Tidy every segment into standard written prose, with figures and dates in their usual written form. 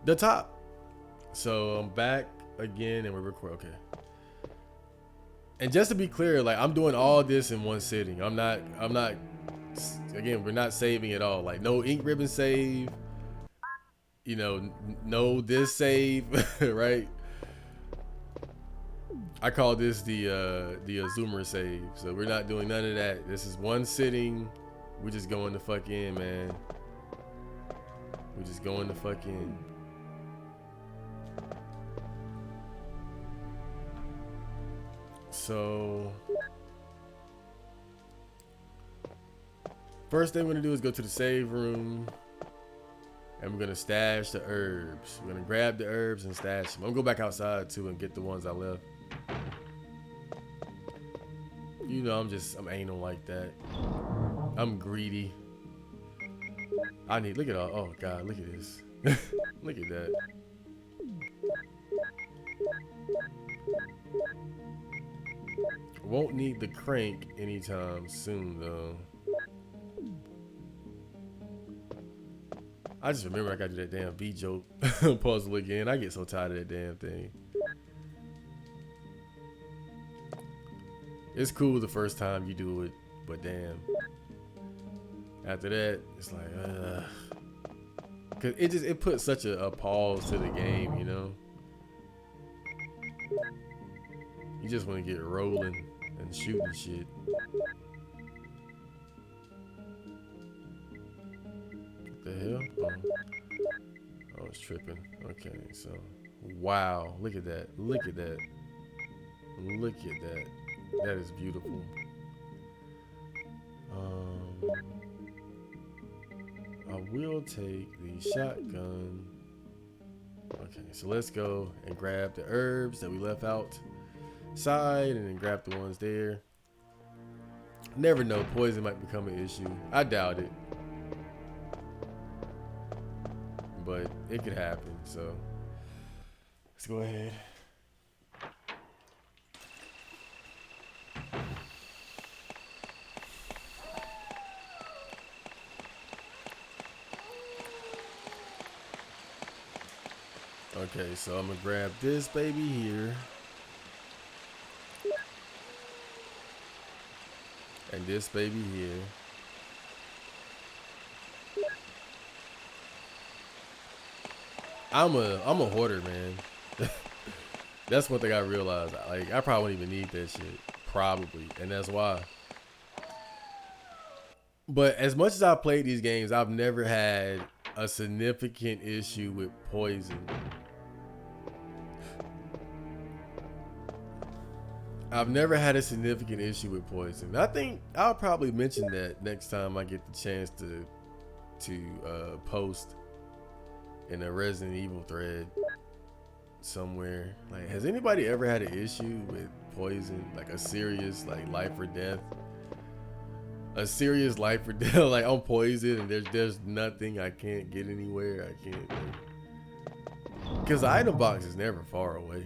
The top. So I'm back again and we're recording. Okay. And just to be clear, like I'm doing all this in one sitting. I'm not again, we're not saving at all. Like no ink ribbon save, you know, no this save, right? I call this the zoomer save. So we're not doing none of that. This is one sitting. We're just going the fuck in, man. We're just going the fuck in. So first thing we're gonna do is go to the save room and we're gonna stash the herbs. We're gonna grab the herbs and stash them. I'm gonna go back outside too and get the ones I left. You know, I'm anal like that. I'm greedy. Look at all, oh God, look at this. Look at that. Won't need the crank anytime soon though. I just remember I gotta do that damn V joke puzzle again. I get so tired of that damn thing. It's cool the first time you do it, but damn. After that, it's like, cause it puts such a pause to the game, you know. You just want to get rolling and shooting shit. What the hell? Oh, I was tripping. Okay, so wow, look at that. Look at that. Look at that. That is beautiful. I will take the shotgun. Okay, so let's go and grab the herbs that we left outside and then grab the ones there. Never know, poison might become an issue. I doubt it, but it could happen. So let's go ahead. Okay, so I'm gonna grab this baby here. And this baby here. I'm a hoarder, man. That's one thing I realized. Like I probably wouldn't even need that shit. Probably. And that's why. But as much as I've played these games, I've never had a significant issue with poison. I've never had a significant issue with poison. I think I'll probably mention that next time I get the chance to post in a Resident Evil thread somewhere. Like, has anybody ever had an issue with poison? Like a serious, like life or death? A serious life or death? Like I'm poisoned and there's nothing. I can't get anywhere. I can't. Because the item box is never far away.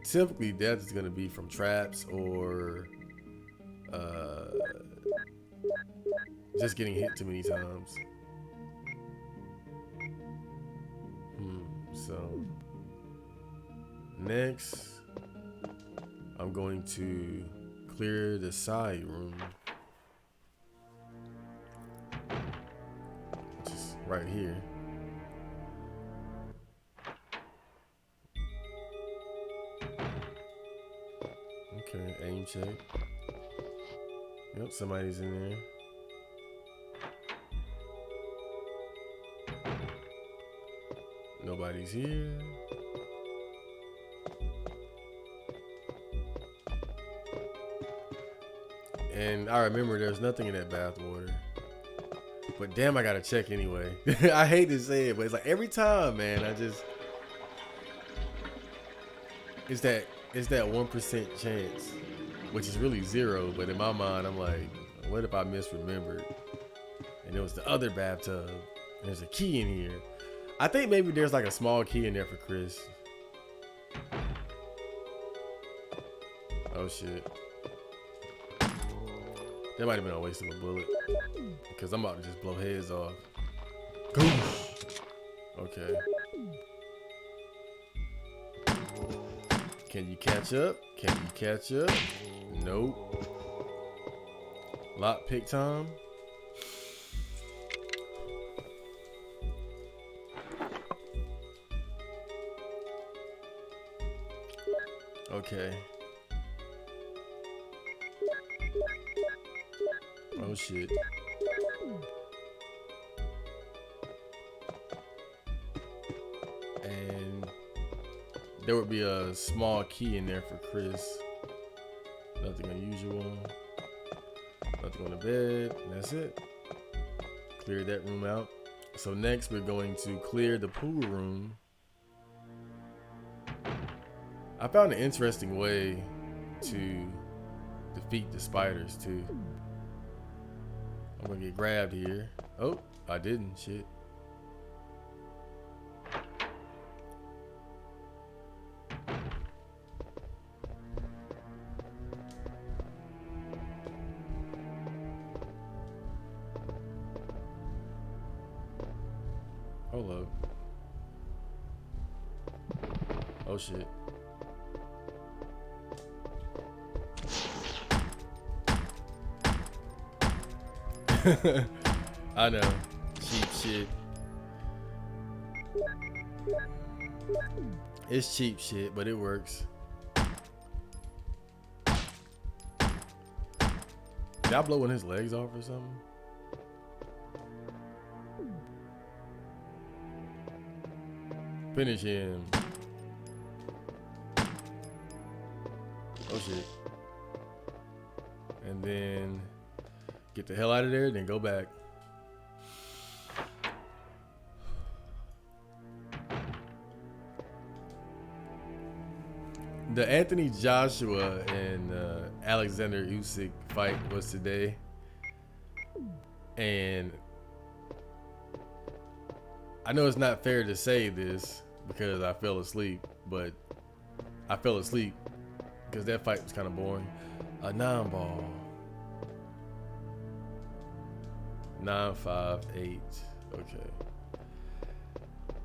Typically death is going to be from traps or just getting hit too many times. So next I'm going to clear the side room, which is right here. Okay, aim check. Yep, somebody's in there. Nobody's here. And I remember there's nothing in that bath water. But damn, I gotta check anyway. I hate to say it, but it's like every time, man, it's that 1% chance, which is really zero. But in my mind, I'm like, what if I misremembered? And it was the other bathtub. There's a key in here. I think maybe there's like a small key in there for Chris. Oh shit. That might have been a waste of a bullet. Because I'm about to just blow heads off. Goosh. Okay. Can you catch up? Can you catch up? Nope. Lock pick time. Okay. Oh shit. And there would be a small key in there for Chris. Nothing unusual. Nothing on the bed. And that's it. Clear that room out. So next we're going to clear the pool room. I found an interesting way to defeat the spiders too. I'm gonna get grabbed here. Oh, I didn't. Shit. Hold up. Oh shit. I know. Cheap shit. It's cheap shit, but it works. Did I blow one of his legs off or something? Finish him. Oh shit. And then get the hell out of there, then go back. The Anthony Joshua and Alexander Usyk fight was today, and I know it's not fair to say this because I fell asleep, but I fell asleep because that fight was kind of boring. A 9-ball. 9-5-8. Okay.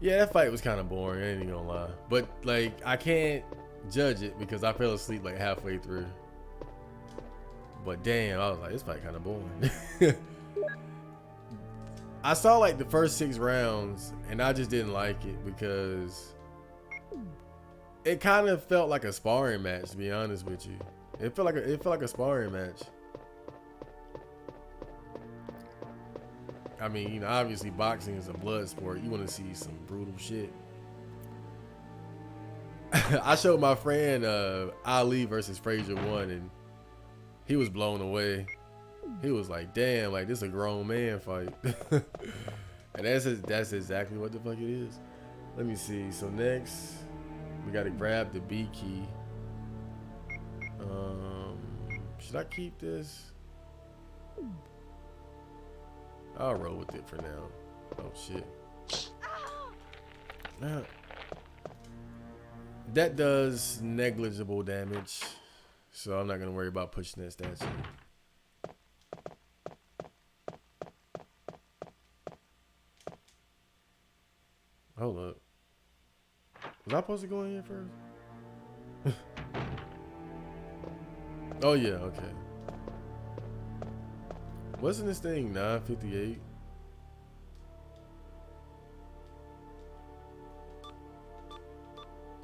Yeah, that fight was kind of boring. I ain't even gonna lie, but like I can't judge it because I fell asleep like halfway through. But damn, I was like, this fight kind of boring. I saw like the first 6 rounds and I just didn't like it because it kind of felt like a sparring match, to be honest with you. It felt like a sparring match. I mean, you know, obviously boxing is a blood sport. You want to see some brutal shit. I showed my friend Ali versus Frazier 1 and he was blown away. He was like, damn, like this is a grown man fight. And that's exactly what the fuck it is. Let me see. So next we gotta grab the B key. Should I keep this? I'll roll with it for now. Oh shit. That does negligible damage, so I'm not gonna worry about pushing that statue. Hold up. Was I supposed to go in here first? Oh yeah, okay. Wasn't this thing 958?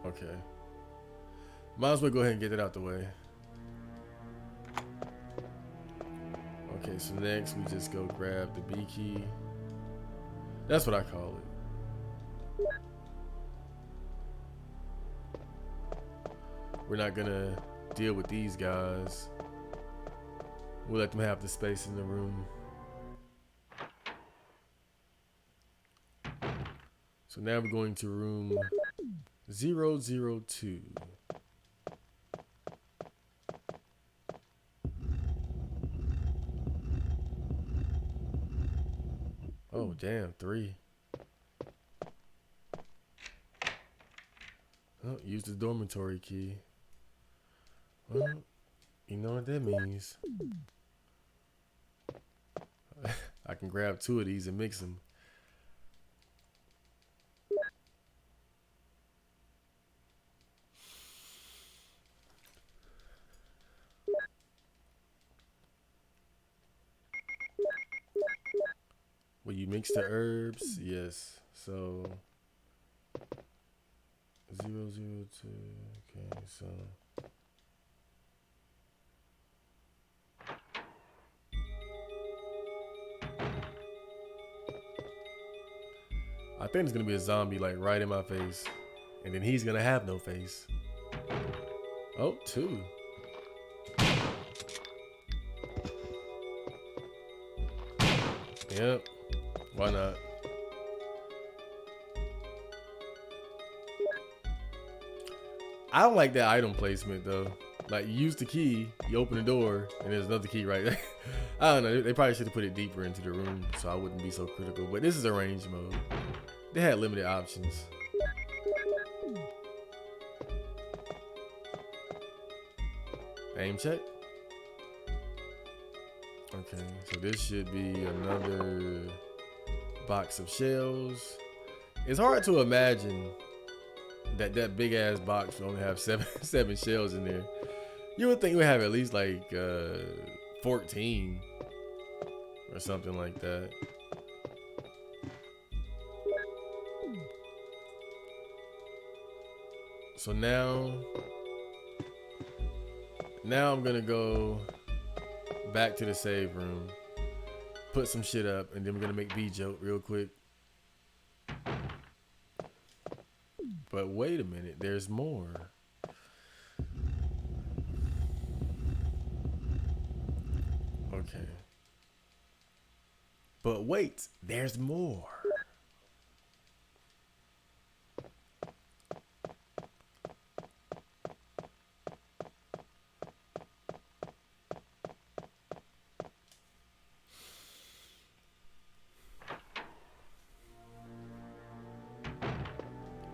Okay. Might as well go ahead and get it out the way. Okay, so next we just go grab the B key. That's what I call it. We're not gonna deal with these guys. We'll let them have the space in the room. So now we're going to room 002. Oh, damn, 3. Oh, use the dormitory key. Well, you know what that means. I can grab 2 of these and mix them. you mix the herbs? Yes. So 002. Okay, so I think it's gonna be a zombie like right in my face, and then he's gonna have no face. Oh, two. Yep. Why not? I don't like that item placement though. Like you use the key, you open the door, and there's another key right there. I don't know. They probably should have put it deeper into the room so I wouldn't be so critical. But this is a range mode. They had limited options. Aim check. Okay, so this should be another box of shells. It's hard to imagine that big ass box would only have seven shells in there. You would think we have at least like 14 or something like that. So now I'm gonna go back to the save room, put some shit up, and then we're gonna make B joke real quick. But wait a minute, there's more. Okay. But wait, there's more.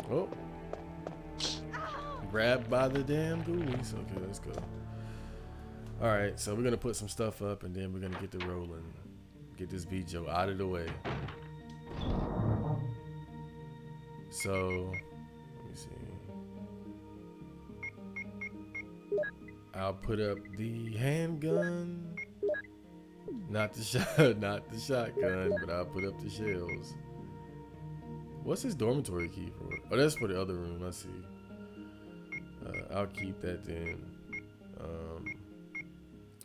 Oh. Grabbed by the damn ghoulies. Okay, let's go. Alright, so we're gonna put some stuff up and then we're gonna get the rolling. Get this B joke out of the way. So let me see. I'll put up the handgun. Not the shotgun, but I'll put up the shells. What's his dormitory key for? Oh, that's for the other room. I see. I'll keep that then.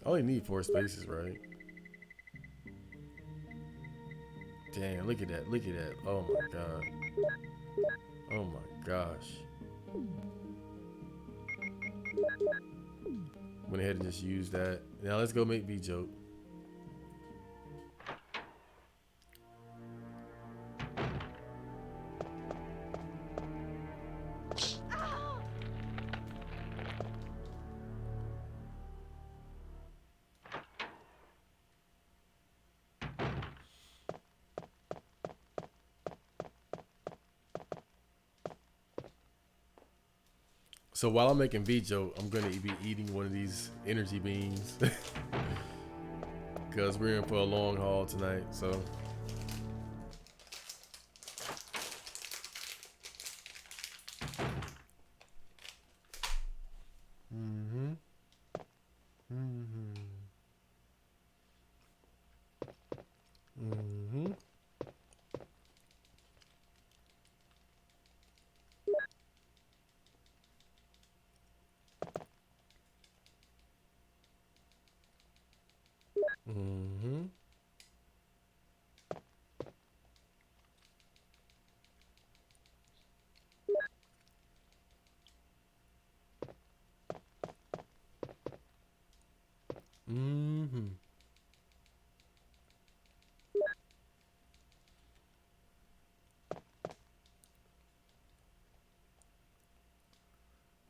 I only need 4 spaces, right? Damn, look at that. Look at that. Oh my god. Oh my gosh. Went ahead and just used that. Now let's go make B joke. So while I'm making V joke, I'm gonna be eating one of these energy beans because we're in for a long haul tonight. So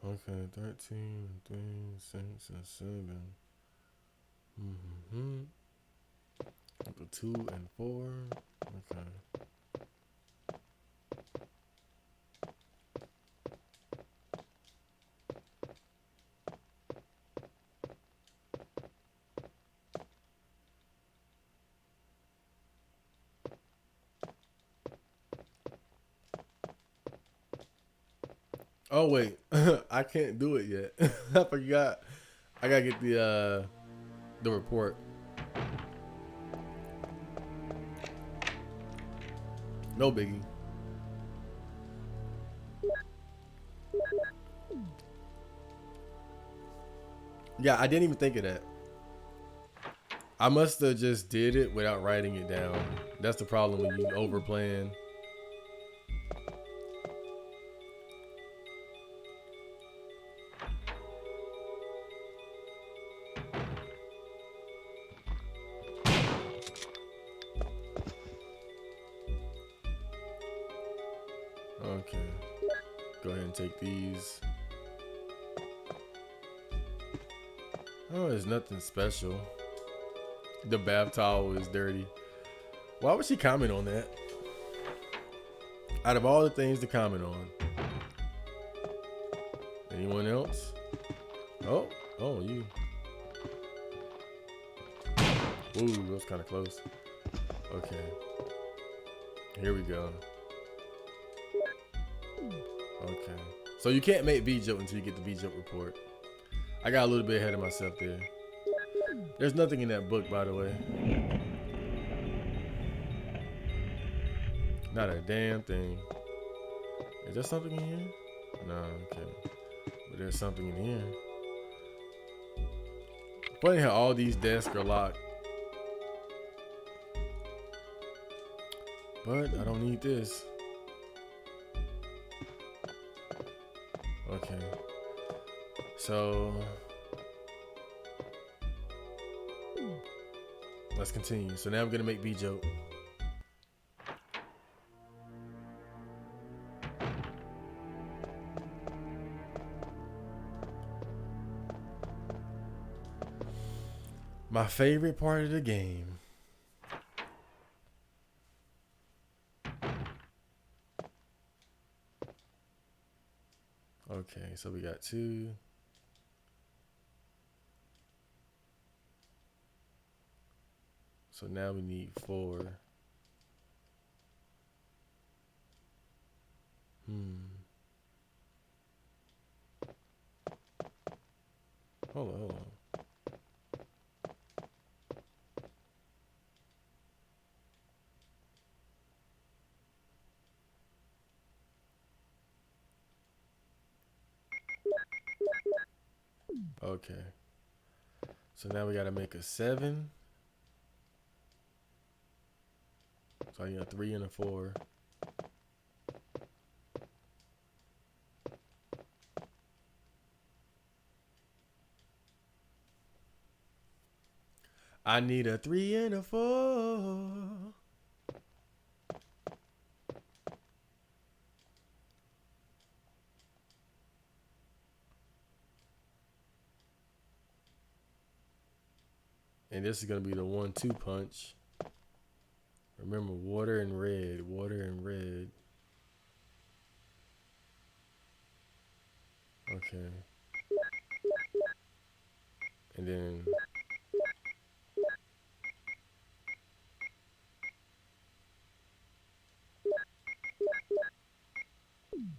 Okay, 13, 3, 6, and 7. The 2 and 4. Okay. Oh wait, I can't do it yet. I forgot. I gotta get the report. No biggie. Yeah, I didn't even think of that. I must have just did it without writing it down. That's the problem when you overplan. Okay. Go ahead and take these. Oh, there's nothing special. The bath towel is dirty. Why would she comment on that? Out of all the things to comment on. Anyone else? Oh, you. Ooh, that was kind of close. Okay. Here we go. Okay. So you can't make V-Joke until you get the V-Joke report. I got a little bit ahead of myself there. There's nothing in that book, by the way. Not a damn thing. Is there something in here? No, okay. But there's something in here. Funny how all these desks are locked. But I don't need this. Okay. So let's continue. So now I'm gonna make V-Joke. My favorite part of the game. Okay, so we got 2. So now we need 4. Hold on. Okay. So now we gotta make a 7. So I need a 3 and a 4. I need a 3 and a 4. And this is gonna be the 1-2 punch. Remember, water and red, water and red. Okay. And then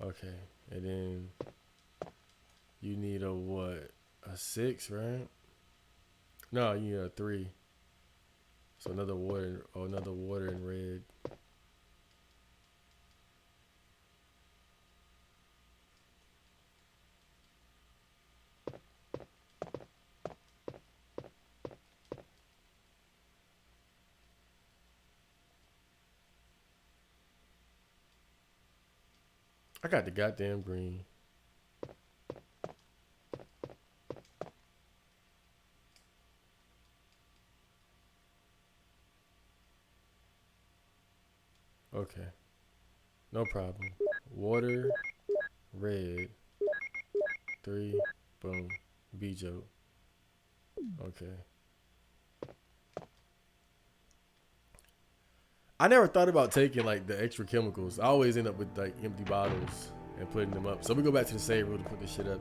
okay. And then you need a what? A 6, right? No, you need a 3. So another water, another water and red. I got the goddamn green. Okay. No problem. Water, red, 3, boom. V-Joke. Okay. I never thought about taking like the extra chemicals. I always end up with like empty bottles and putting them up. So we go back to the save room to put this shit up.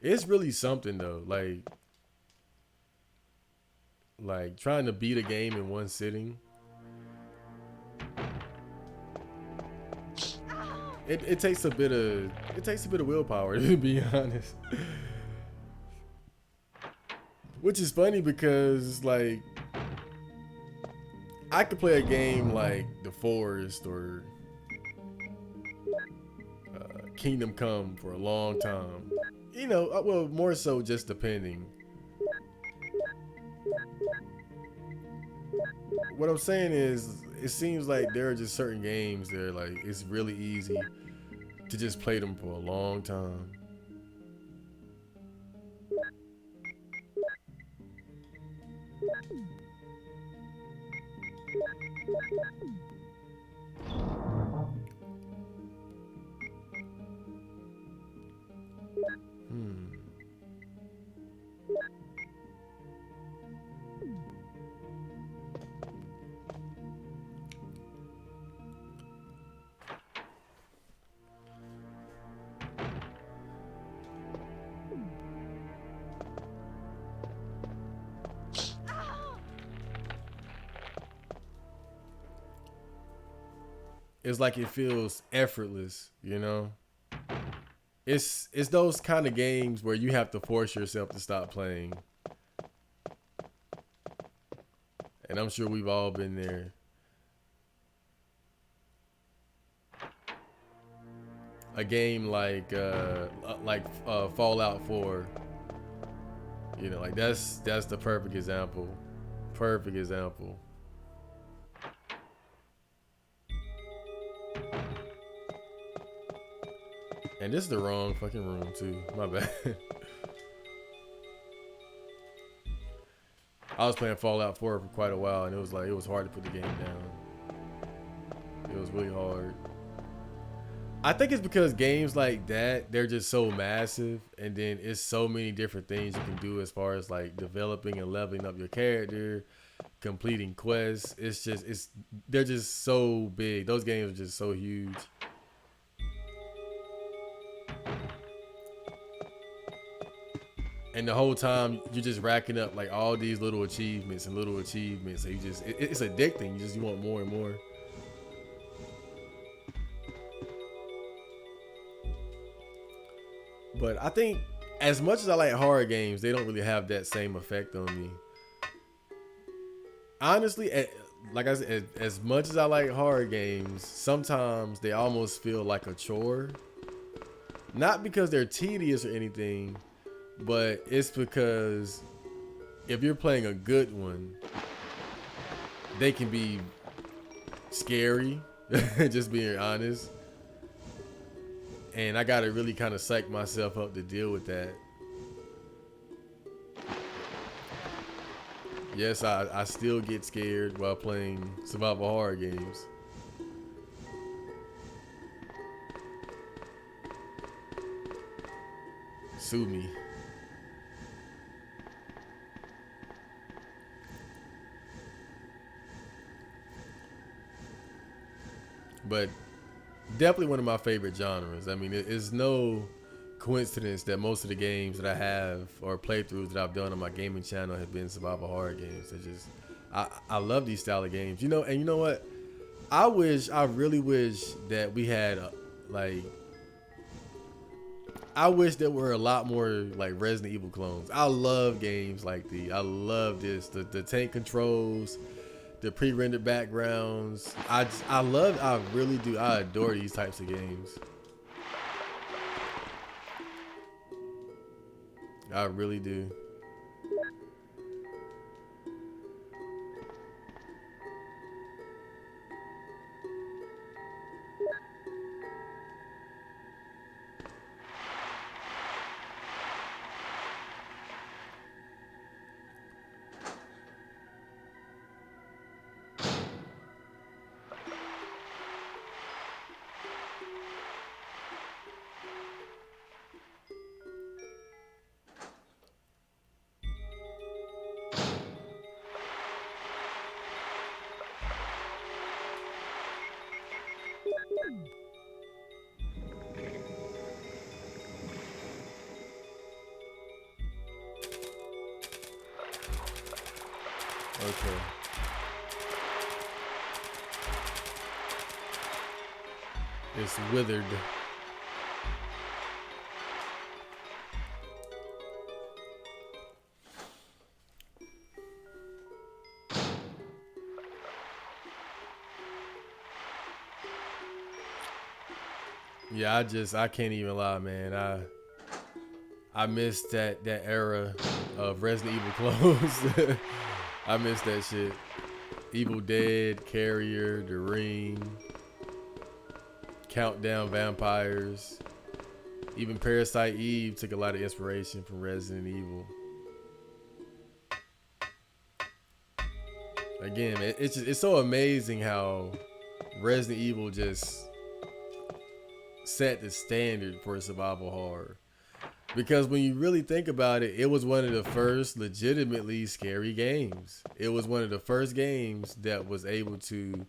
It's really something though. Like trying to beat a game in one sitting. it takes a bit of willpower to be honest. Which is funny because like I could play a game like The Forest or Kingdom Come for a long time. You know, well, more so just depending. What I'm saying is, it seems like there are just certain games that are like it's really easy to just play them for a long time. Hmm. It's like it feels effortless, you know? It's those kind of games where you have to force yourself to stop playing. And I'm sure we've all been there. A game like Fallout 4, you know, like that's the perfect example. Perfect example. And this is the wrong fucking room too. My bad. I was playing Fallout 4 for quite a while, and it was hard to put the game down. It was really hard. I think it's because games like that, they're just so massive, and then it's so many different things you can do as far as like developing and leveling up your character, completing quests. It's they're just so big. Those games are just so huge. And the whole time you're just racking up like all these little achievements and little achievements. So you just it's addicting. You want more and more. But I think as much as I like horror games, they don't really have that same effect on me. Honestly, like I said, as much as I like horror games, sometimes they almost feel like a chore. Not because they're tedious or anything, but it's because if you're playing a good one, they can be scary, just being honest. And I gotta really kind of psych myself up to deal with that. Yes, I still get scared while playing survival horror games. Sue me. But definitely one of my favorite genres. I mean, it's no coincidence that most of the games that I have or playthroughs that I've done on my gaming channel have been survival horror games. It's just, I love these style of games. You know, and you know what? I really wish that we had like, I wish there were a lot more like Resident Evil clones. I love games like I love this. The tank controls, the pre-rendered backgrounds. I really do. I adore these types of games. I really do. Okay. It's withered. Yeah, I can't even lie, man. I miss that era of Resident Evil clothes. I miss that shit. Evil Dead, Carrier, The Ring, Countdown Vampires. Even Parasite Eve took a lot of inspiration from Resident Evil. Again, it's so amazing how Resident Evil just set the standard for survival horror. Because when you really think about it, it was one of the first legitimately scary games. It was one of the first games that was able to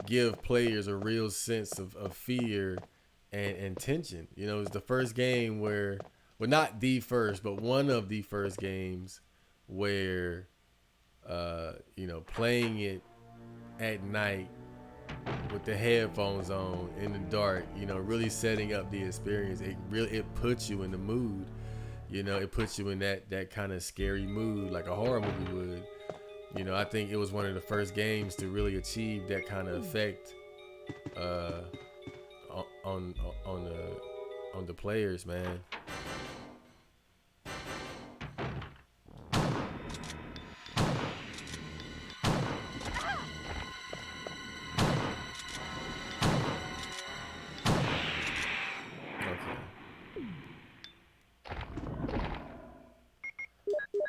give players a real sense of fear and tension. You know, it was the first game where, well, not the first, but one of the first games where, playing it at night with the headphones on in the dark, really setting up the experience. It puts you in the mood. It puts you in that kind of scary mood like a horror movie would. I think it was one of the first games to really achieve that kind of effect on the players, man.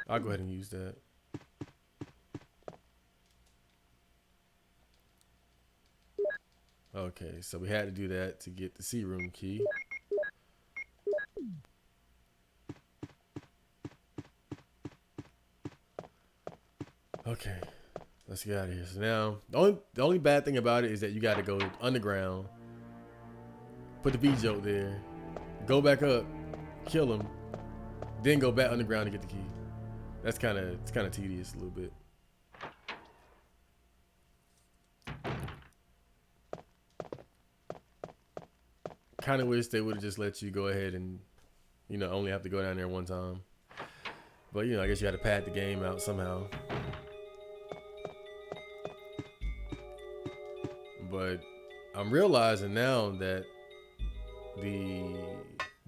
Okay, I'll go ahead and use that. Okay, so we had to do that to get the C room key. Okay, let's get out of here. So now, the only bad thing about it is that you got to go underground, put the V joke there, go back up, kill him, then go back underground to get the key. It's kind of tedious a little bit. Kind of wish they would have just let you go ahead and only have to go down there one time. But I guess you had to pad the game out somehow. But I'm realizing now that the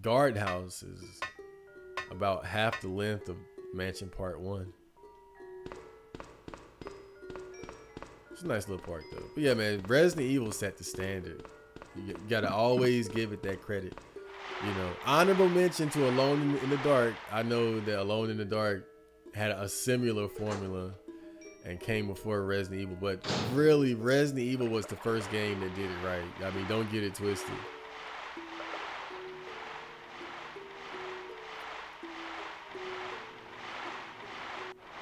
guardhouse is about half the length of Mansion Part 1. It's a nice little park though. But yeah, man, Resident Evil set the standard. You gotta always give it that credit. Honorable mention to Alone in the Dark. I know that Alone in the Dark had a similar formula and came before Resident Evil, but really Resident Evil was the first game that did it right. I mean, don't get it twisted.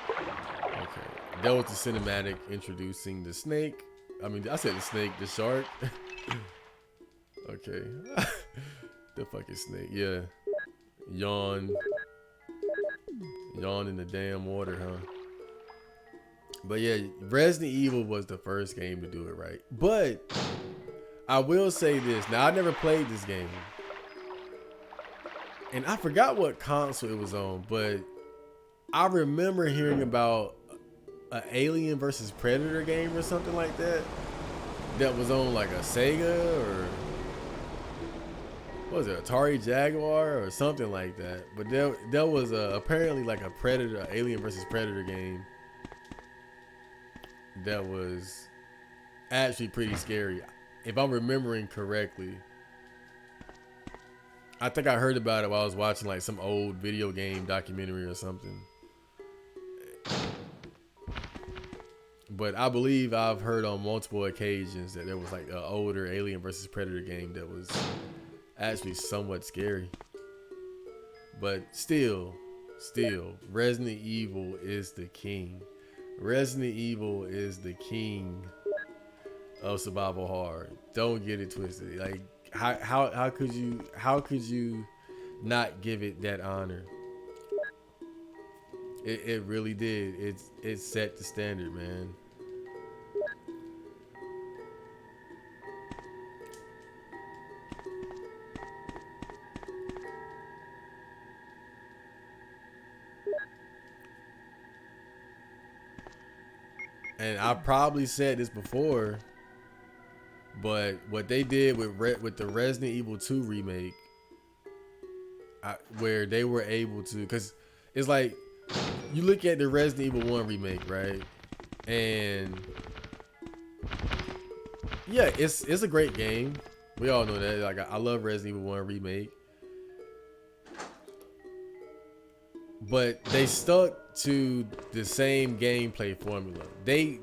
Okay, that was the cinematic introducing the snake. I mean, I said the snake, the shark. Okay. The fucking snake, yeah. Yawn in the damn water, huh? But yeah, Resident Evil was the first game to do it right. But I will say this. Now, I never played this game. And I forgot what console it was on, but I remember hearing about an Alien versus Predator game or something like that. That was on like a Sega or what was it, Atari Jaguar or something like that. But there was apparently like a Predator, Alien versus Predator game that was actually pretty scary. If I'm remembering correctly, I think I heard about it while I was watching like some old video game documentary or something. But I believe I've heard on multiple occasions that there was like an older Alien versus Predator game that was actually somewhat scary. But still, Resident Evil is the king. Resident Evil is the king of survival horror. Don't get it twisted. Like how could you not give it that honor? It really did. It set the standard, man. And I probably said this before, but what they did with the Resident Evil 2 remake, where they were able to, because it's like you look at the Resident Evil 1 remake, right? And yeah, it's a great game. We all know that. Like I love Resident Evil 1 remake, but they stuck to the same gameplay formula. They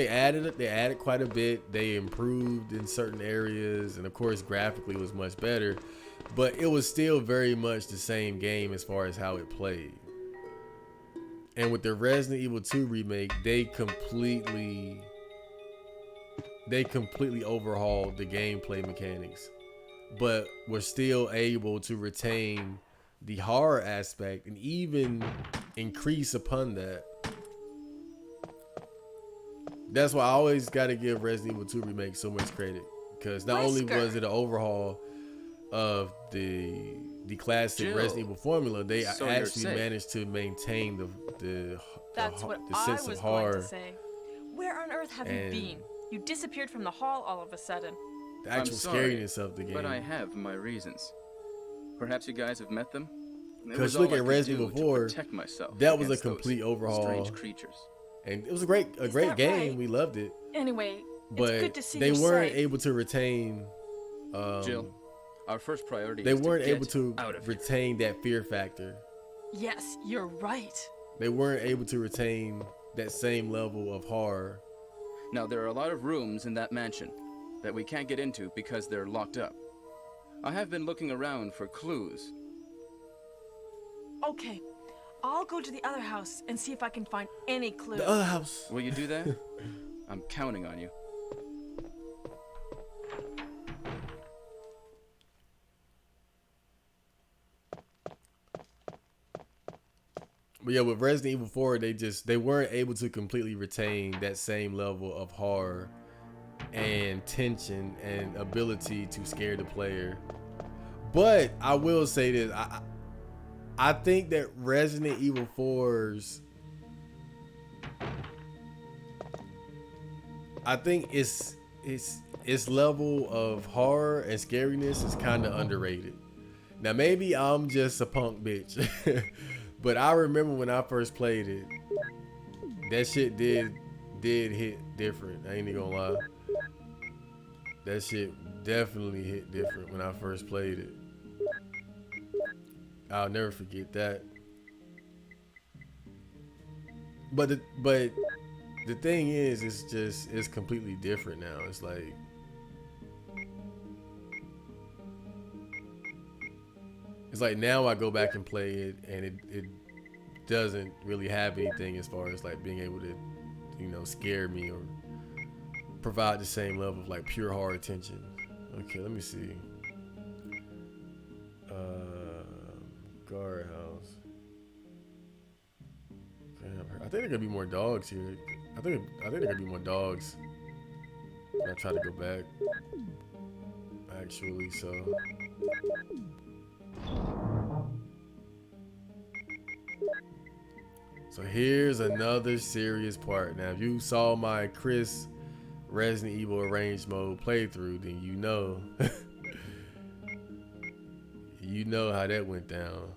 added quite a bit. They improved in certain areas, and of course graphically it was much better, but it was still very much the same game as far as how it played. And with the Resident Evil 2 remake, they completely overhauled the gameplay mechanics, but were still able to retain the horror aspect and even increase upon that. That's why I always got to give Resident Evil 2 remake so much credit, because not only was it an overhaul of the classic Jill, Resident Evil formula, they so actually managed to maintain the sense of horror. Going to say. Where on earth have you been? You disappeared from the hall all of a sudden. The actual scariness of the game. But I have my reasons. Perhaps you guys have met them? Because look at Resident Evil 4, that was a complete overhaul. Strange creatures. And it was a great game. Right? We loved it. Anyway, but it's good to see they weren't able to retain. Jill, our first priority. They weren't able to retain that fear factor. Yes, you're right. They weren't able to retain that same level of horror. Now there are a lot of rooms in that mansion that we can't get into because they're locked up. I have been looking around for clues. Okay, I'll go to the other house and see if I can find any clues. The other house. Will you do that? I'm counting on you. But yeah, with Resident Evil 4, they weren't able to completely retain that same level of horror and tension and ability to scare the player. But I will say this, I think that Resident Evil 4's, I think its level of horror and scariness is kind of underrated. Now maybe I'm just a punk bitch, but I remember when I first played it, that shit did hit different. I ain't even gonna lie. That shit definitely hit different when I first played it. I'll never forget that. But the thing is, it's completely different now. It's like, now I go back and play it, and it doesn't really have anything as far as like being able to, scare me or provide the same level of like pure horror tension. Okay, let me see. Guardhouse. I think there could be more dogs here. I think there could be more dogs. I try to go back. Actually, so here's another serious part. Now, if you saw my Chris Resident Evil Arranged Mode playthrough, then you know. You know how that went down.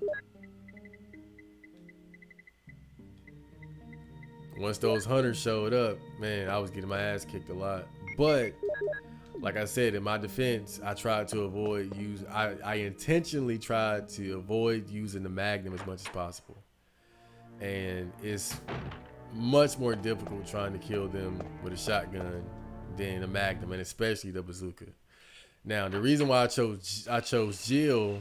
Once those hunters showed up, man, I was getting my ass kicked a lot. But like I said, in my defense, I tried to avoid I intentionally tried to avoid using the Magnum as much as possible. And it's much more difficult trying to kill them with a shotgun than a Magnum, and especially the bazooka. Now, the reason why I chose Jill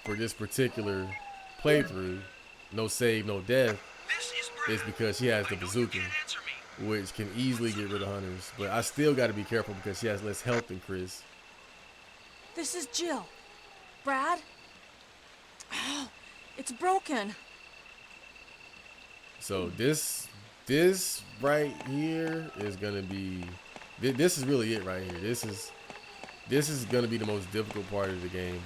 for this particular playthrough, no save, no death, is because she has the bazooka, which can easily get rid of hunters. But I still got to be careful because she has less health than Chris. This is Jill. Brad? Oh, it's broken. So this right here is gonna be. This is really it right here. This is gonna be the most difficult part of the game.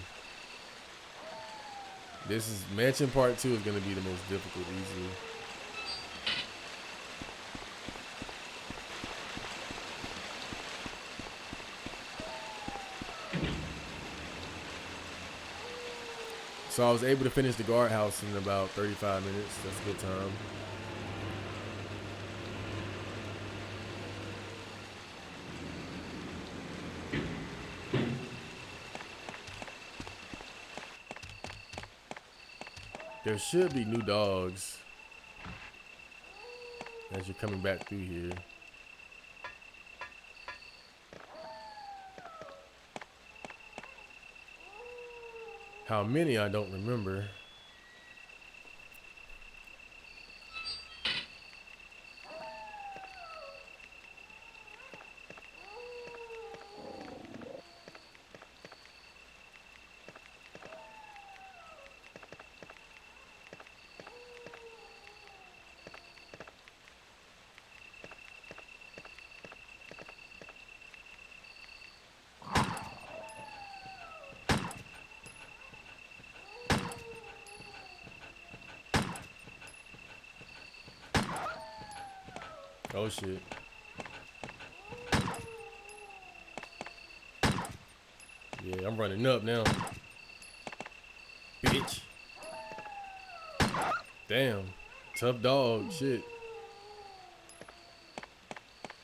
Mansion Part 2 is gonna be the most difficult easily. So I was able to finish the guardhouse in about 35 minutes. That's a good time. There should be new dogs as you're coming back through here. How many, I don't remember. Oh shit. Yeah, I'm running up now. Bitch. Damn. Tough dog. Shit.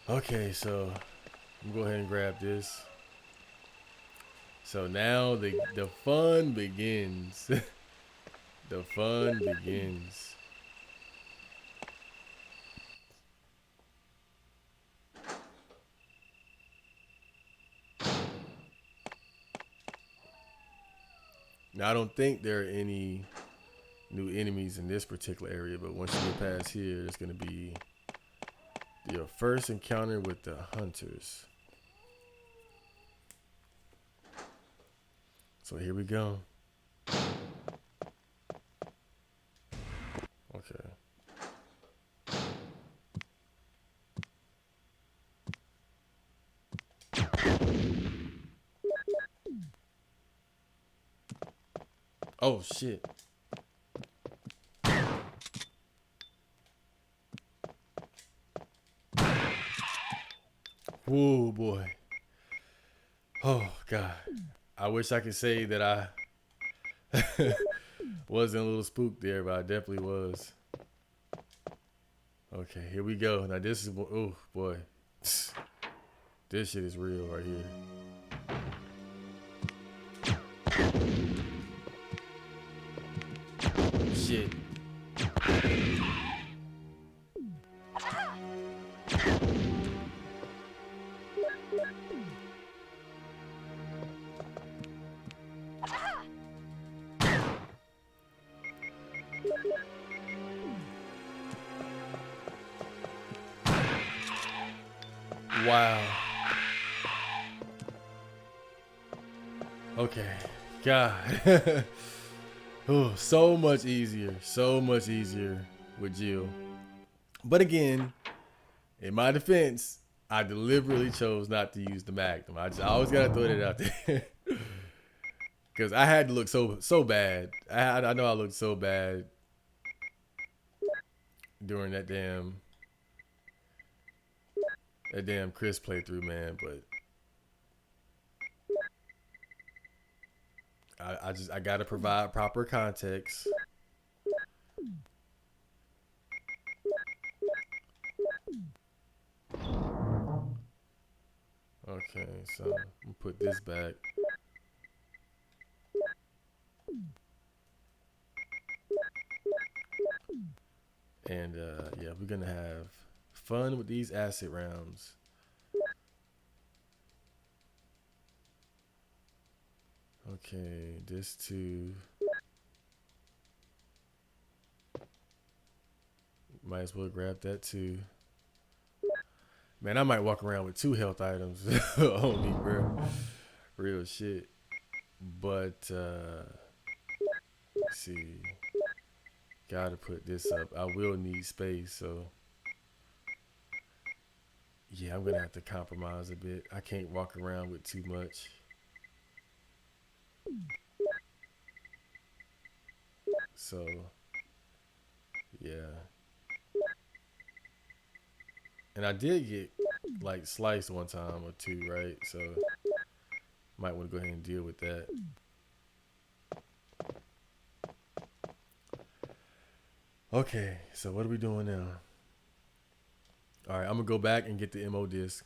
Okay, so I'm gonna go ahead and grab this. So now the fun begins. The fun begins. Now I don't think there are any new enemies in this particular area, but once you get past here, it's gonna be your first encounter with the hunters. So here we go. Okay. Oh shit. Whoa, boy. Oh god. I wish I could say that I wasn't a little spooked there, but I definitely was. Okay, here we go. Now this is, oh boy. This shit is real right here. Shit. Wow. Okay. God. Oh, so much easier. So much easier with Jill. But again, in my defense, I deliberately chose not to use the Magnum. I always gotta throw that out there. Cause I had to look so bad. I know I looked so bad during that damn Chris playthrough, man. But I gotta provide proper context. Okay, so I'm gonna put this back. And yeah, we're gonna have fun with these acid rounds. Okay, this too. Might as well grab that too. Man, I might walk around with 2 health items on me, bro. Real shit. But let's see. Gotta put this up. I will need space, so yeah, I'm gonna have to compromise a bit. I can't walk around with too much. So yeah. And I did get like sliced one time or two, right? So might want to go ahead and deal with that. Okay, so what are we doing now? All right, I'm gonna go back and get the MO disc.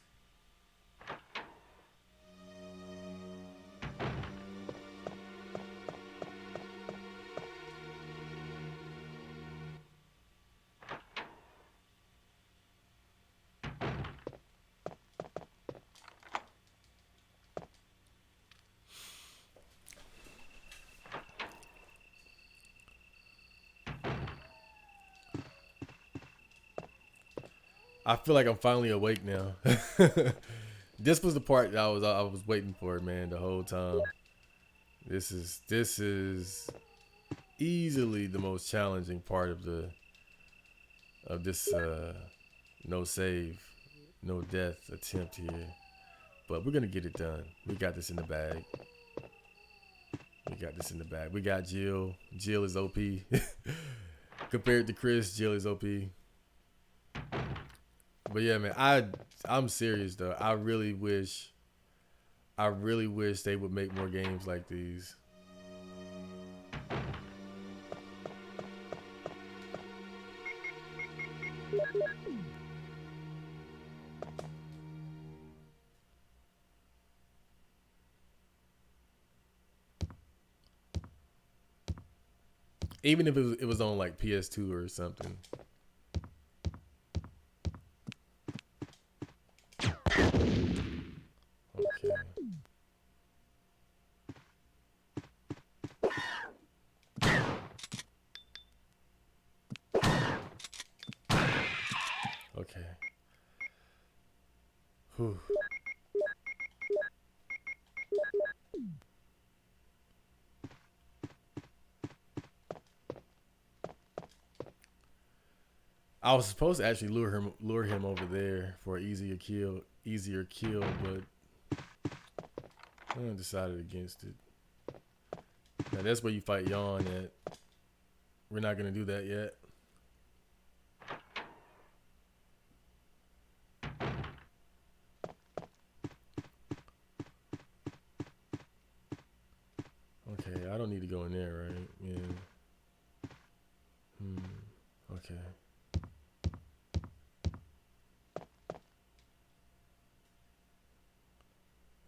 I feel like I'm finally awake now. This was the part that I was waiting for, man, the whole time. This is easily the most challenging part of this no save, no death attempt here. But we're gonna get it done. We got this in the bag. We got this in the bag. We got Jill. Jill is OP. Compared to Chris, Jill is OP. But yeah, man, I'm serious though. I really wish they would make more games like these. Even if it was on like PS2 or something. Okay. Okay. Whew. I was supposed to actually lure him over there for an easier kill, but I decided against it. Now that's where you fight Yawn at. We're not gonna do that yet. Okay, I don't need to go in there, right? Yeah. Okay.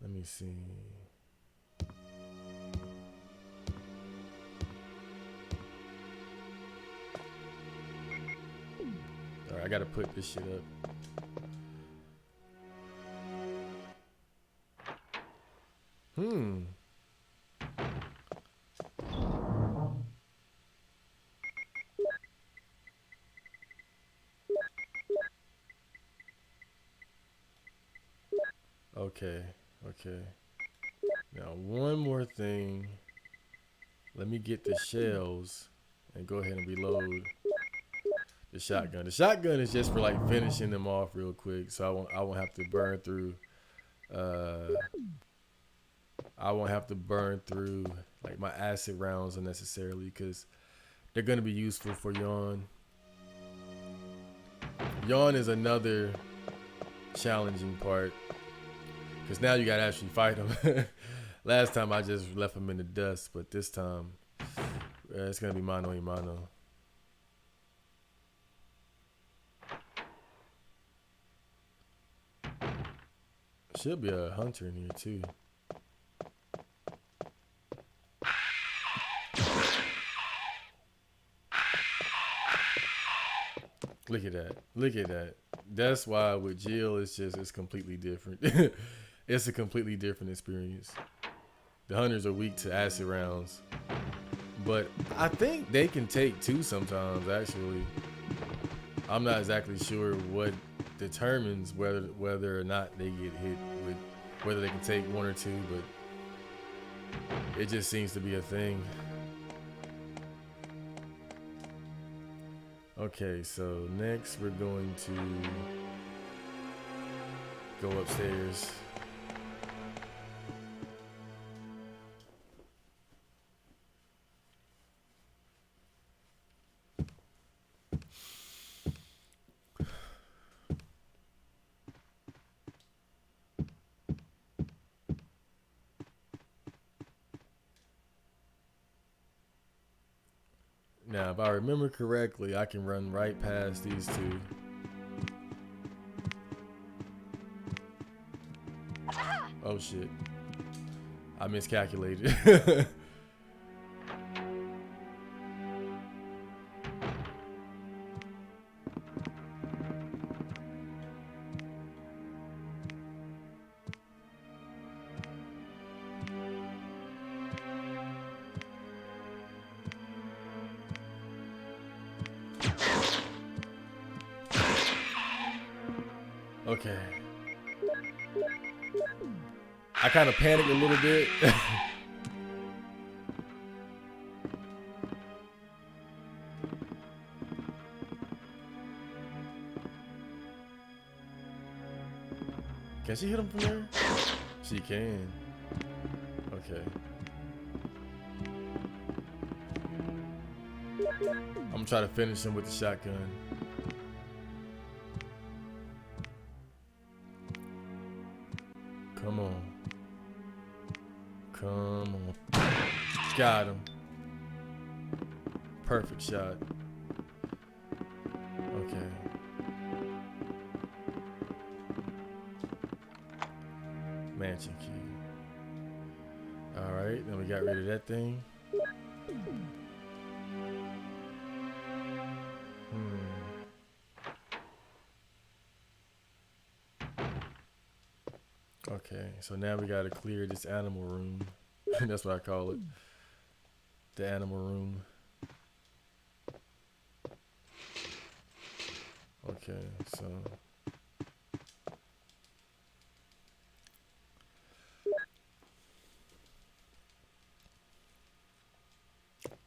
Let me see. All right, I gotta put this shit up. Hmm. Okay. Okay. Now one more thing. Let me get the shells and go ahead and reload the shotgun. The shotgun is just for like finishing them off real quick, so I won't have to burn through. Uh, I won't have to burn through like my acid rounds unnecessarily because they're gonna be useful for Yawn. Yawn is another challenging part because now you gotta actually fight him. Last time I just left him in the dust, but this time it's gonna be mano a mano. Should be a hunter in here too. Look at that. Look at that. That's why with Jill it's completely different. It's a completely different experience. The hunters are weak to acid rounds. But I think they can take two sometimes actually. I'm not exactly sure what determines whether or not they get hit with whether they can take one or two, but it just seems to be a thing. Okay, so next we're going to go upstairs. Now, if I remember correctly, I can run right past these two. Oh shit. I miscalculated. Okay. I kind of panicked a little bit. Can she hit him from there? She can. Okay. I'm gonna try to finish him with the shotgun. Come on. Come on. Got him. Perfect shot. Okay. Mansion key. Alright, then we got rid of that thing. Okay, so now we gotta clear this animal room. That's what I call it. The animal room. Okay, so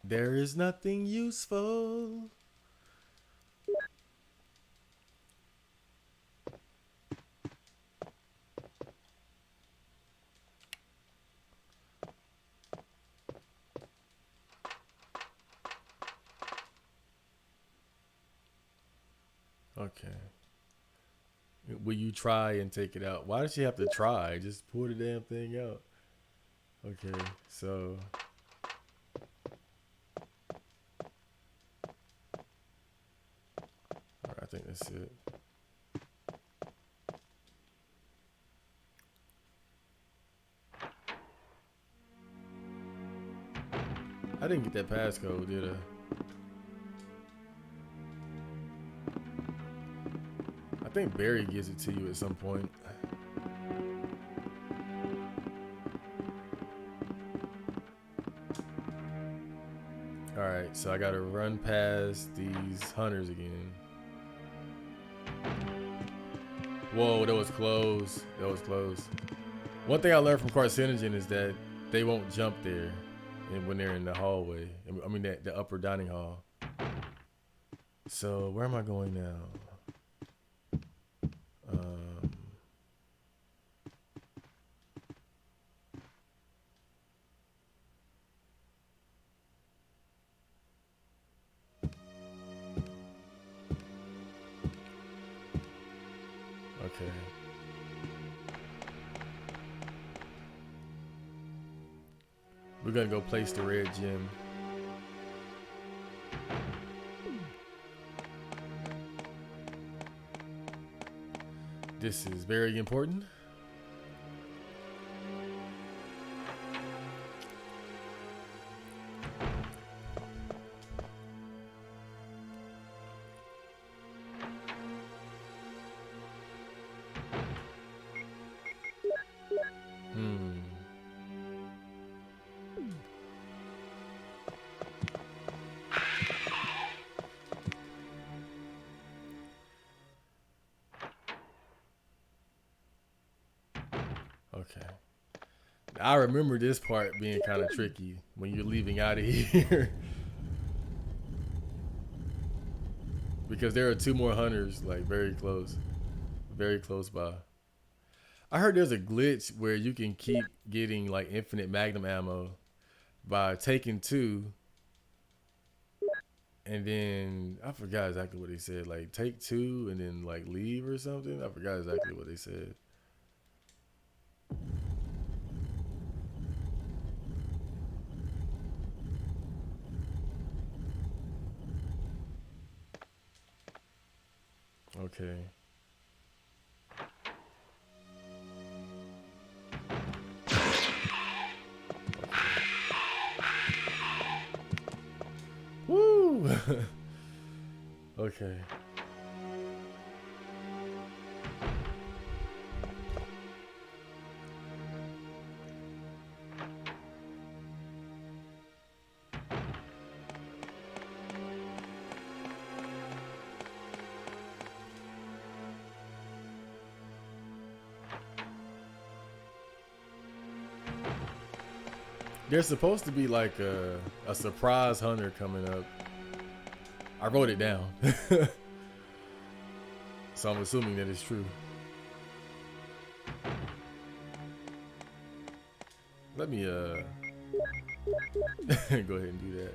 there is nothing useful. Okay. Will you try and take it out? Why does she have to try? Just pull the damn thing out. Okay, so I think that's it. I didn't get that passcode, did I? I think Barry gives it to you at some point. Alright, so I gotta run past these hunters again. Whoa, that was close. That was close. One thing I learned from Carcinogen is that they won't jump there when they're in the hallway. I mean, the upper dining hall. So, where am I going now? Okay. We're gonna go place the red gem. This is very important. Okay. I remember this part being kind of tricky when you're leaving out of here. Because there are two more hunters, like, very close by. I heard there's a glitch where you can keep getting, like, infinite magnum ammo by taking two. And then, I forgot exactly what they said. Like, take two and then, like, leave or something. I forgot exactly what they said. Okay. Woo! Okay. There's supposed to be like a surprise hunter coming up. I wrote it down. So I'm assuming that it's true. Let me go ahead and do that.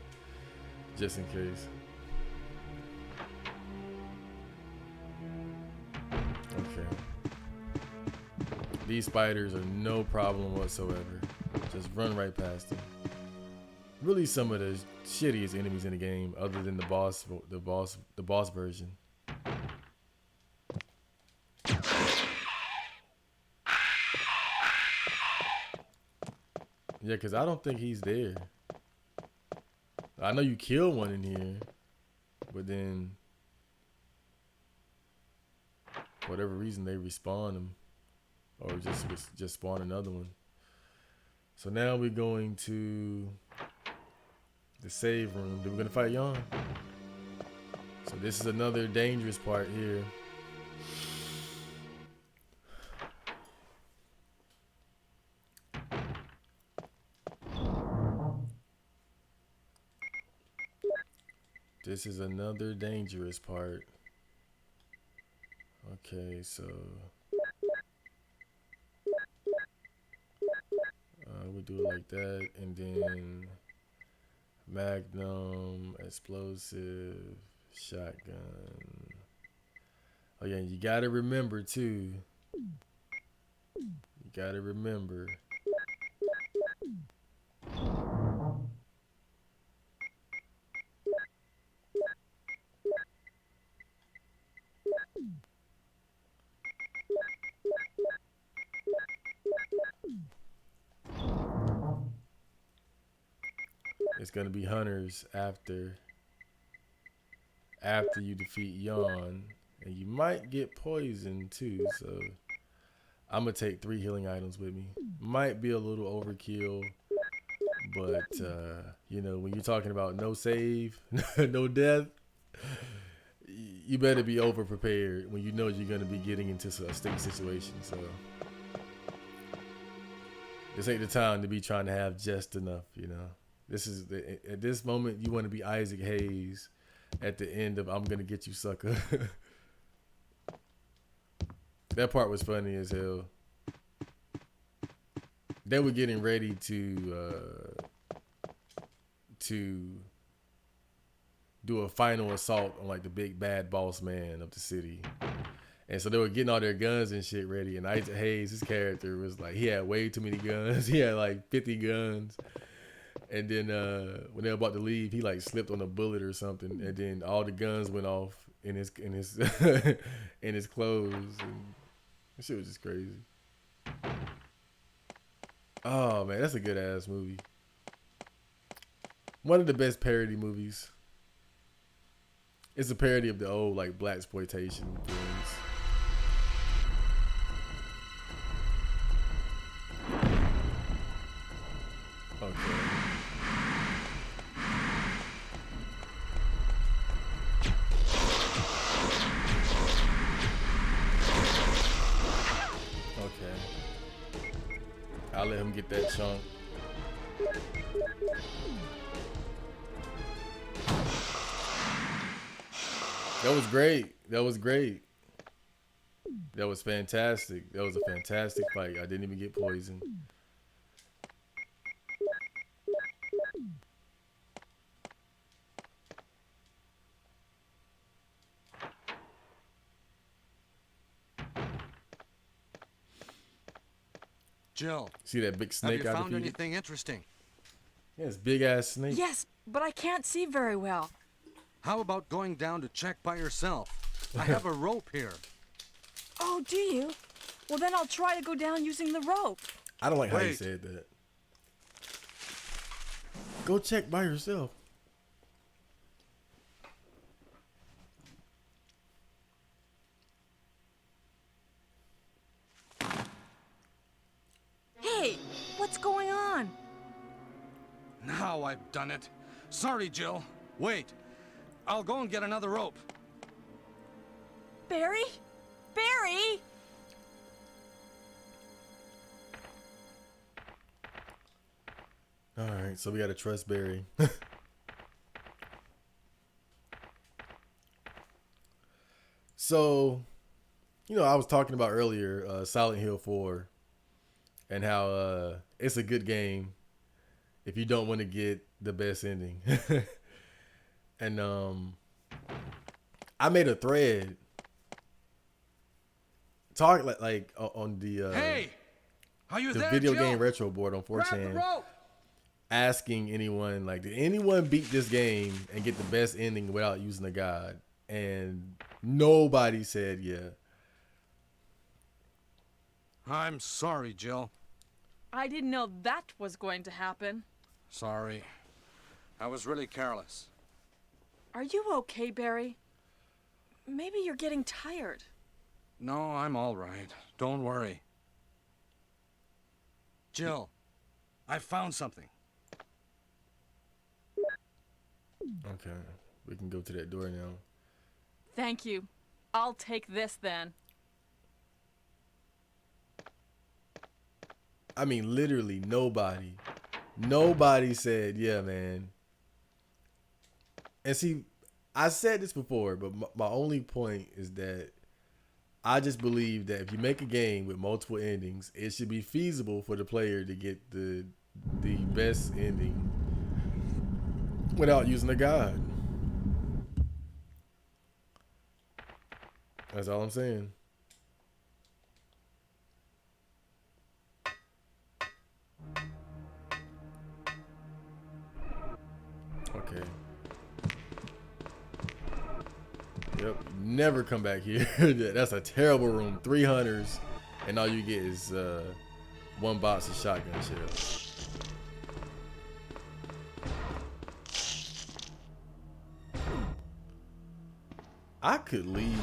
Just in case. Okay. These spiders are no problem whatsoever. Just run right past them. Really some of the shittiest enemies in the game other than the boss version. Yeah, because I don't think he's there. I know you kill one in here, but then for whatever reason they respawn them, or just spawn another one. So now we're going to the save room. Then we're gonna fight Yon. So this is another dangerous part here. This is another dangerous part. Okay, so we do it like that, and then Magnum, explosive, shotgun. Oh yeah, you gotta remember too. You gotta remember. It's gonna be hunters after you defeat Yon, and you might get poisoned too. So I'm gonna take 3 healing items with me. Might be a little overkill, but you know, when you're talking about no save, no death, you better be over prepared when you know you're gonna be getting into a sticky situation. So this ain't the time to be trying to have just enough, you know. This is at this moment you want to be Isaac Hayes at the end of "I'm gonna get you, sucker." That part was funny as hell. They were getting ready to do a final assault on like the big bad boss man of the city. And so they were getting all their guns and shit ready. And Isaac Hayes, his character, was like, he had way too many guns. He had like 50 guns. And then when they were about to leave, he like slipped on a bullet or something. And then all the guns went off in his in his clothes. And that shit was just crazy. Oh man, that's a good ass movie. One of the best parody movies. It's a parody of the old like blaxploitation films. Okay. I'll let him get that chunk. That was great. That was great. That was fantastic. That was a fantastic fight. I didn't even get poisoned. Jill, see that big snake? have you found anything interesting? Yeah, it's big ass snake. Yes, but I can't see very well. How about going down to check by yourself? I have a rope here. Oh, do you? Well, then I'll try to go down using the rope. I don't like how you Wait. said that. Go check by yourself. Hey, what's going on? Now I've done it. Sorry, Jill. Wait. I'll go and get another rope. Barry? Barry? All right, so we gotta trust Barry. So, I was talking about earlier Silent Hill 4 and how it's a good game if you don't want to get the best ending. And I made a thread talk like on the Hey! Are you the there, video Jill? game retro board on Grab the 4chan, rope! asking anyone like, did anyone beat this game and get the best ending without using a guide? And nobody said yeah. I'm sorry, Jill. I didn't know that was going to happen. Sorry. I was really careless. Are you okay, Barry? Maybe you're getting tired. No, I'm all right. Don't worry. Jill, I found something. Okay, we can go to that door now. Thank you. I'll take this then. I mean, literally nobody said yeah, man. And see, I said this before, but my only point is that I just believe that if you make a game with multiple endings, it should be feasible for the player to get the best ending without using a guide. That's all I'm saying. Okay. Yep. Never come back here. That's a terrible room. 3 hunters, and all you get is one box of shotgun shells. I could leave.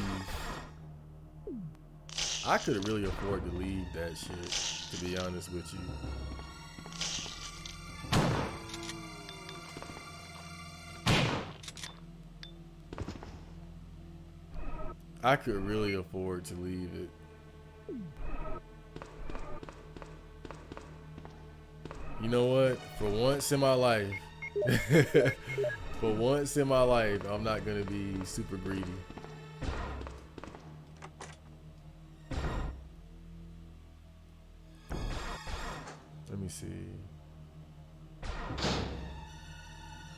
I could really afford to leave that shit, to be honest with you. I could really afford to leave it. You know what? For once in my life, I'm not gonna be super greedy. Let me see.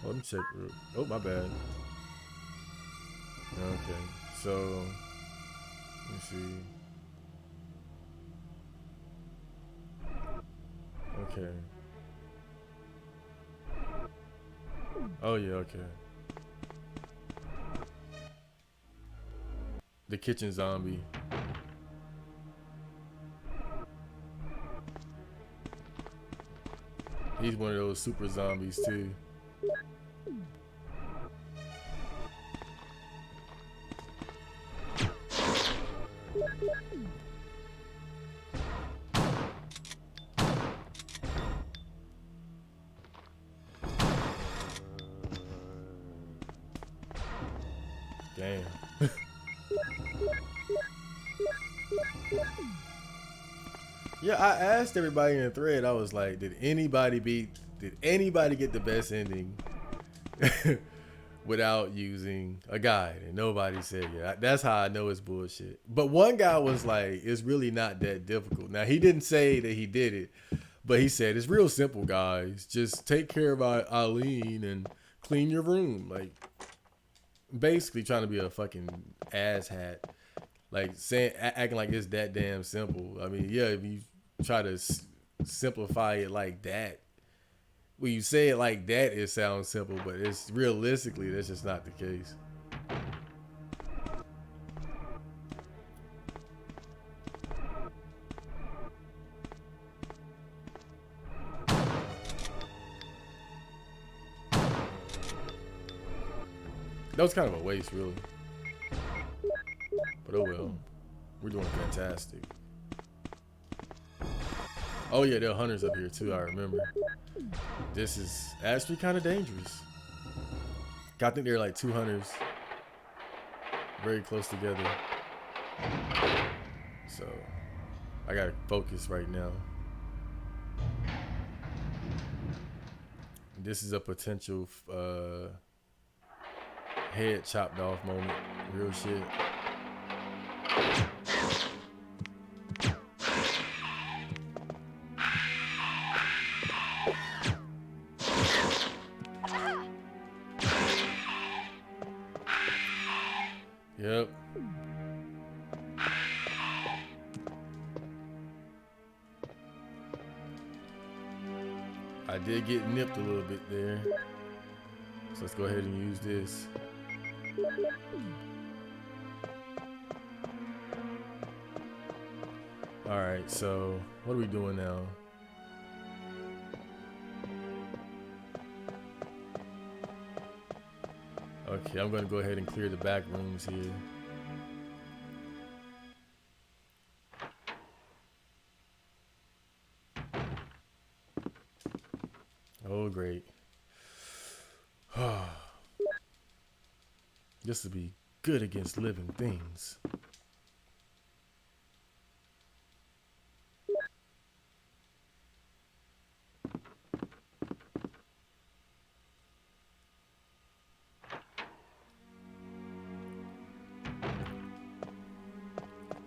Let me check. Oh, my bad. Okay, so let me see. Okay. Oh yeah, okay. The kitchen zombie. He's one of those super zombies too. Damn. Yeah, I asked everybody in the thread. I was like, did anybody get the best ending without using a guide? And nobody said yeah. That's how I know it's bullshit. But one guy was like, it's really not that difficult. Now, he didn't say that he did it, but he said, it's real simple, guys. Just take care of Eileen and clean your room. Like, basically trying to be a fucking asshat. Like, acting like it's that damn simple. I mean, yeah, if you try to simplify it like that, when you say it like that, it sounds simple, but it's realistically, that's just not the case. That was kind of a waste, really. But oh well. We're doing fantastic. Oh yeah, there are hunters up here too, I remember. This is actually kind of dangerous. I think there are like 2 hunters very close together. So I gotta focus right now. This is a potential head chopped off moment. Real shit. Yep. I did get nipped a little bit there. So let's go ahead and use this. Alright, so what are we doing now? Okay, I'm going to go ahead and clear the back rooms here. Oh, great. This would be good against living things.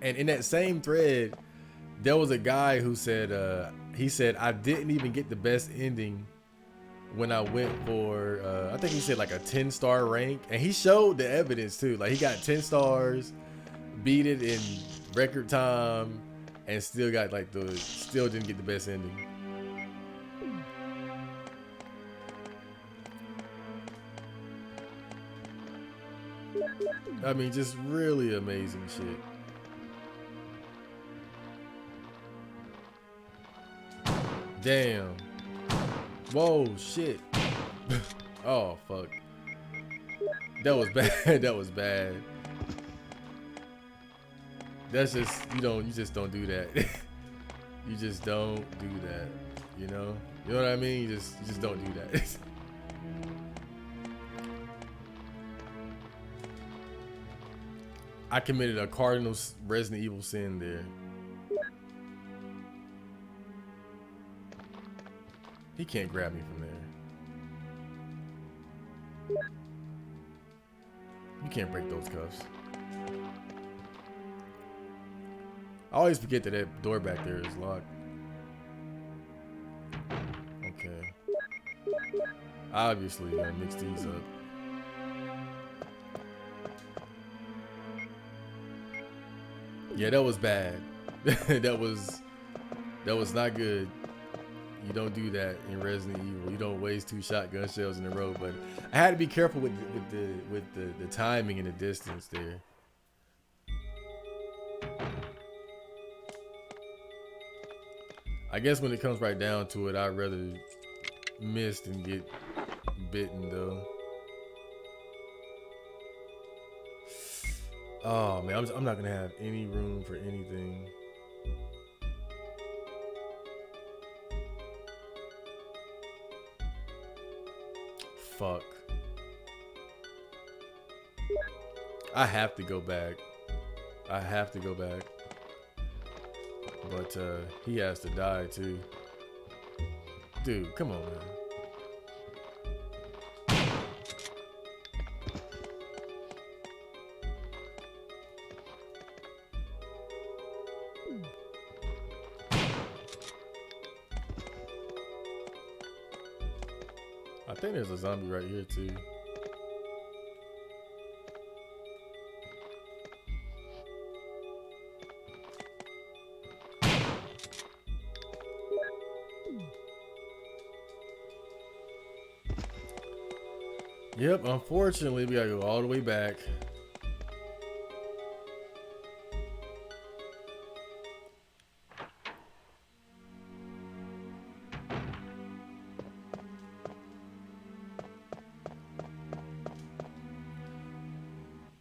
And in that same thread, there was a guy who said, he said, I didn't even get the best ending when I went for, I think he said like a 10-star rank. And he showed the evidence too. Like he got 10 stars, beat it in record time, and still got like still didn't get the best ending. I mean, just really amazing shit. Damn. Whoa, shit. Oh, fuck. That was bad. That was bad. That's just, you just don't do that. You just don't do that. You know? You know what I mean? You just don't do that. I committed a cardinal Resident Evil sin there. He can't grab me from there. You can't break those cuffs. I always forget that that door back there is locked. Okay. Obviously, you gotta mix these up. Yeah, that was bad. that was not good. You don't do that in Resident Evil. You don't waste 2 shotgun shells in a row. But I had to be careful with the timing and the distance there. I guess when it comes right down to it, I'd rather miss than get bitten though. Oh man, I'm not gonna have any room for anything. Fuck. I have to go back. I have to go back. But he has to die too. Dude, come on, man. I think there's a zombie right here too. Yep, unfortunately, we gotta go all the way back.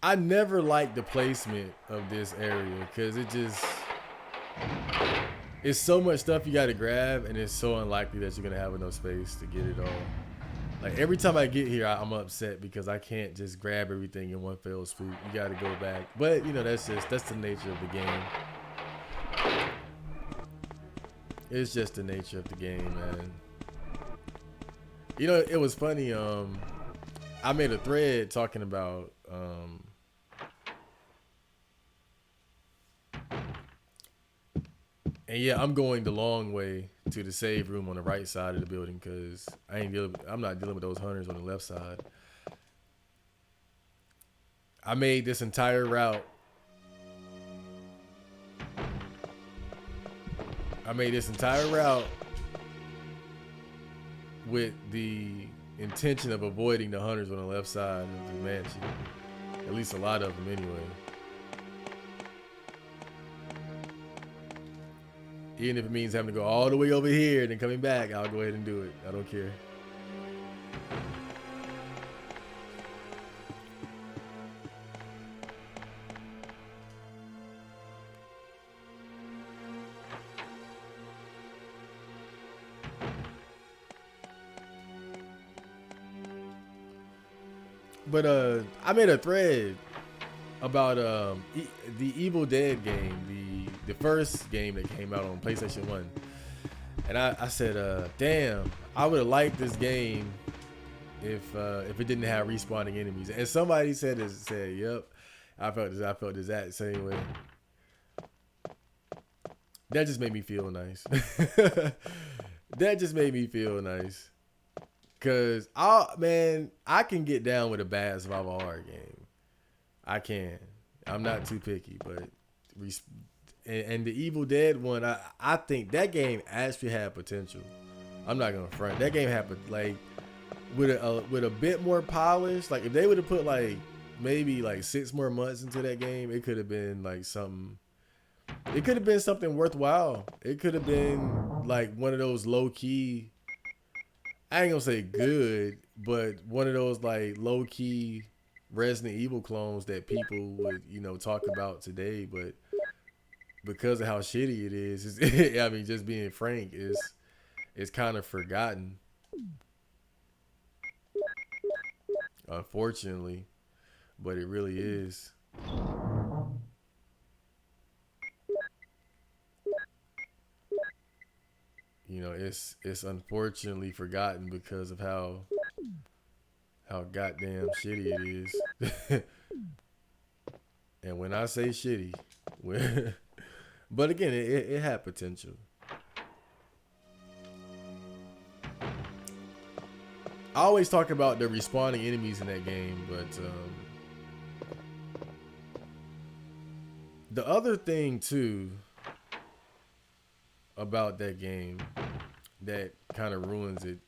I never liked the placement of this area because it's so much stuff you got to grab, and it's so unlikely that you're gonna have enough space to get it all. Like every time I get here, I'm upset because I can't just grab everything in one fell swoop. You got to go back, but you know that's the nature of the game. It's just the nature of the game, man. You know, it was funny. I made a thread talking about and yeah, I'm going the long way to the save room on the right side of the building because I'm not dealing with those hunters on the left side. I made this entire route. With the intention of avoiding the hunters on the left side of the mansion. At least a lot of them anyway. Even if it means having to go all the way over here and then coming back, I'll go ahead and do it. I don't care. But I made a thread about the Evil Dead game, the first game that came out on PlayStation 1. And I said, damn, I would have liked this game if it didn't have respawning enemies. And somebody said, yep, I felt the exact same way. That just made me feel nice. That just made me feel nice. Cause I can get down with a bad survival horror game. I can. I'm not too picky, but and the Evil Dead one, I think that game actually had potential. I'm not gonna front. That game had like with a bit more polish. Like if they would have put like maybe like 6 more months into that game, it could have been like something. It could have been something worthwhile. It could have been like one of those low key. I ain't gonna say good, but one of those like low key Resident Evil clones that people would, you know, talk about today. But because of how shitty it is, I mean, just being frank, it's kind of forgotten. Unfortunately, but it really is. You know, it's unfortunately forgotten because of how goddamn shitty it is. And when I say shitty, but again, it had potential. I always talk about the respawning enemies in that game, but the other thing too about that game that kind of ruins it,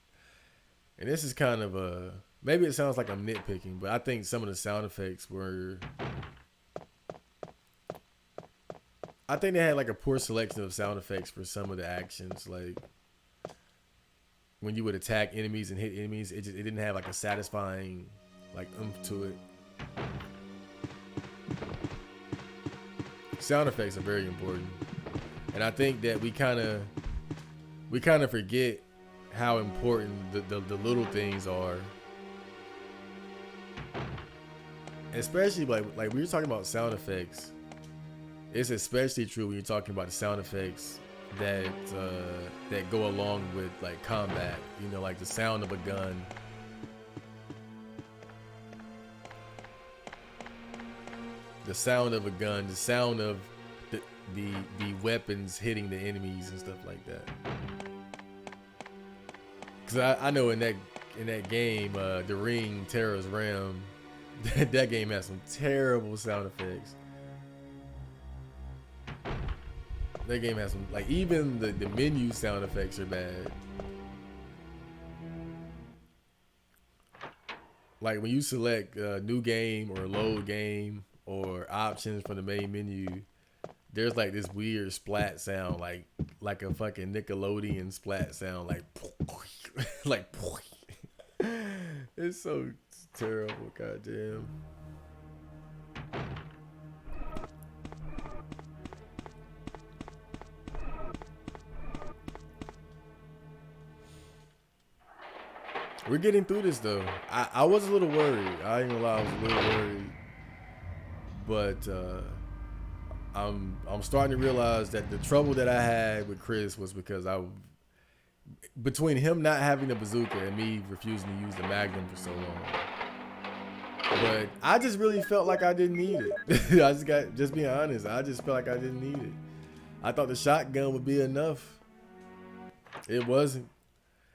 and this is kind of maybe it sounds like I'm nitpicking, but I think some of the sound effects were, I think they had like a poor selection of sound effects for some of the actions. Like when you would attack enemies and hit enemies, it didn't have like a satisfying like oomph to it. Sound effects are very important. And I think that we kind of forget how important the little things are. Especially like we were talking about sound effects. It's especially true when you're talking about the sound effects that go along with like combat. You know, like the sound of a gun. The sound of a gun, the sound of the weapons hitting the enemies and stuff like that. Cause I know in that game, The Ring, Terror's Realm, that game has some terrible sound effects. That game has some, like, even the menu sound effects are bad. Like when you select new game or load game or options from the main menu, there's like this weird splat sound, like a fucking Nickelodeon splat sound, like like it's so terrible, goddamn. We're getting through this though. I was a little worried. I ain't gonna lie, I was a little worried. But I'm starting to realize that the trouble that I had with Chris was because between him not having the bazooka and me refusing to use the Magnum for so long. But I just really felt like I didn't need it. Just being honest, I just felt like I didn't need it. I thought the shotgun would be enough. It wasn't.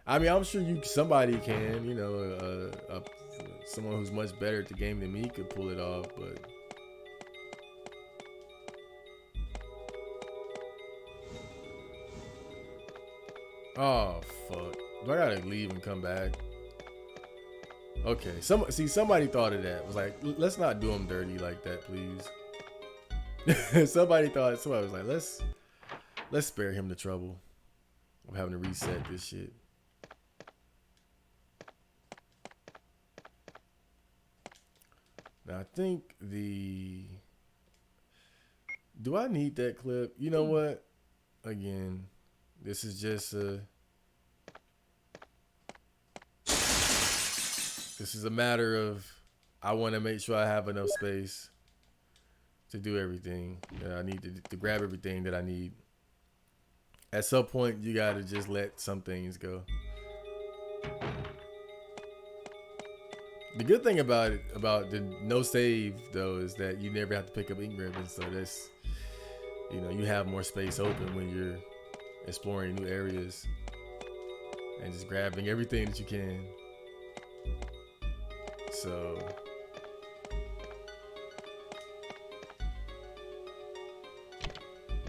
I mean, I'm sure somebody can, you know, someone who's much better at the game than me could pull it off, but oh fuck. Do I gotta leave and come back? Okay. Somebody thought of that. Was like, let's not do them dirty like that, please. Somebody was like, let's spare him the trouble of having to reset this shit. Now I think do I need that clip? You know what? Again, this is just this is a matter of I want to make sure I have enough space to do everything that I need to grab everything that I need. At some point, you gotta just let some things go. The good thing about the no save though is that you never have to pick up ink ribbons, so that's, you know, you have more space open when you're exploring new areas and just grabbing everything that you can. So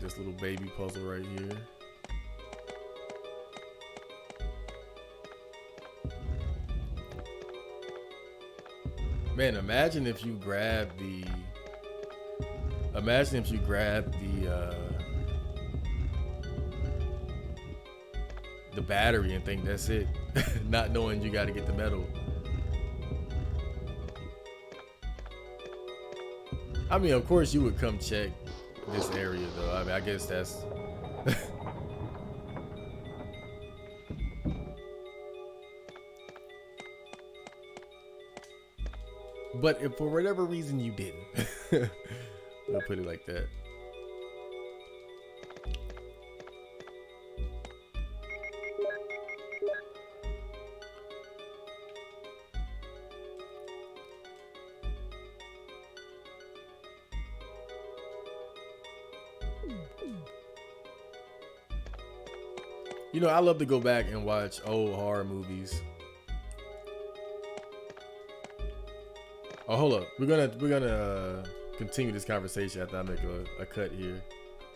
this little baby puzzle right here. Man, imagine if you grab the battery and think that's it, not knowing you got to get the metal. I mean, of course you would come check this area though. I mean, I guess that's but if for whatever reason you didn't, we'll put it like that. You know, I love to go back and watch old horror movies. Oh, hold up. We're gonna continue this conversation after I make a cut here.